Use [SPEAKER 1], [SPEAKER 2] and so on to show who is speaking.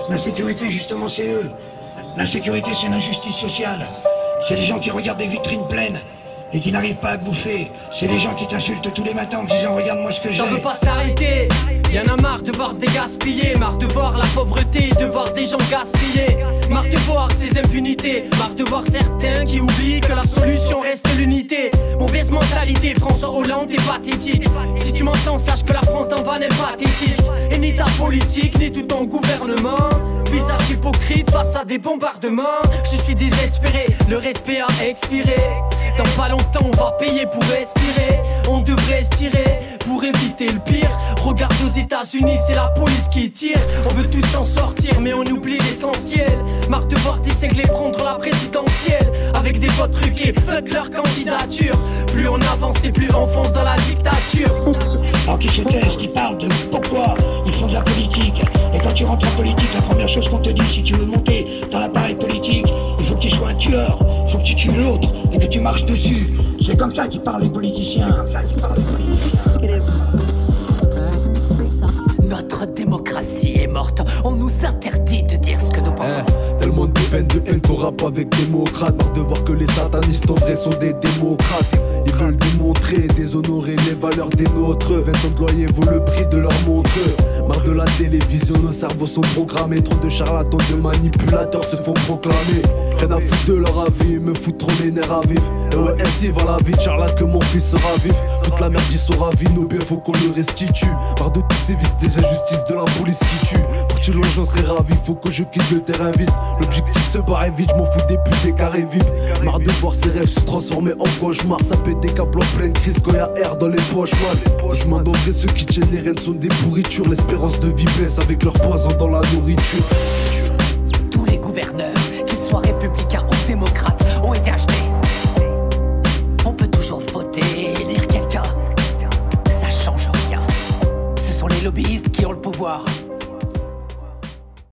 [SPEAKER 1] L'insécurité, justement, c'est eux. L'insécurité, c'est l'injustice sociale. C'est des gens qui regardent des vitrines pleines et qui n'arrivent pas à bouffer. C'est des gens qui t'insultent tous les matins en disant regarde-moi ce que j'ai.
[SPEAKER 2] Ça veut pas s'arrêter. Y'en a marre de voir des gaspillés, marre de voir la pauvreté, de voir des gens gaspiller, marre de voir ces impunités, marre de voir certains qui oublient que la solution reste l'unité. Mauvaise mentalité, François Hollande est pathétique. Si tu m'entends, sache que la France d'en bas n'est pas pathétique. Et ni ta politique, ni tout ton gouvernement, visage hypocrite face à des bombardements. Je suis désespéré, le respect a expiré. Dans pas longtemps on va payer pour respirer. On devrait se tirer pour éviter le pire. Regarde aux États-Unis, c'est la police qui tire. On veut tous s'en sortir mais on oublie l'essentiel. Marre de voir des cinglés prendre la présidentielle avec des votes truqués, fuck leur candidature. Plus on avance et plus on fonce dans la dictature.
[SPEAKER 1] Alors qui se taisent, qui parlent de pourquoi ils font de la politique. Et quand tu rentres en politique, la première chose qu'on te dit, si tu veux monter dans l'appareil politique, il faut que tu sois un tueur, il faut que tu tues l'autre et que tu marches dessus. C'est comme ça qu'ils parlent les politiciens.
[SPEAKER 3] Notre démocratie est morte, on nous interdit de dire ce que nous pensons.
[SPEAKER 4] Tellement de peine, de haine qu'on rappe avec démocrates. Marre de voir que les satanistes en vrai sont des démocrates. Ils veulent démontrer, déshonorer les valeurs des nôtres. 20 ans de loyer vaut le prix de leur montre. Marre de la télévision, nos cerveaux sont programmés. Trop de charlatans, de manipulateurs se font proclamer. Rien à foutre de leur avis, me foutent trop les nerfs à vif. Et ouais, ainsi va la vie de Charlat que mon fils sera vif. Foutre la merde, ils sont ravis, nos biens faut qu'on le restitue. Marre de tous ces vices, des injustices de la police qui tue. Partir loin, j'en serais ravi, faut que je quitte le terrain vite. L'objectif se barre vite, je m'en fous des putes, des carrés vides. Marre de voir ces rêves se transformer en cauchemar. Ça pète des câbles en pleine crise quand y'a air dans les poches, man. Je m'en vrai, ceux qui tiennent les rênes sont des pourritures. L'espérance de vie baisse avec leur poison dans la nourriture.
[SPEAKER 3] Tous les gouverneurs, qu'ils soient républicains ou démocrates, ont été achetés. On peut toujours voter et élire quelqu'un. Ça change rien. Ce sont les lobbyistes qui ont le pouvoir.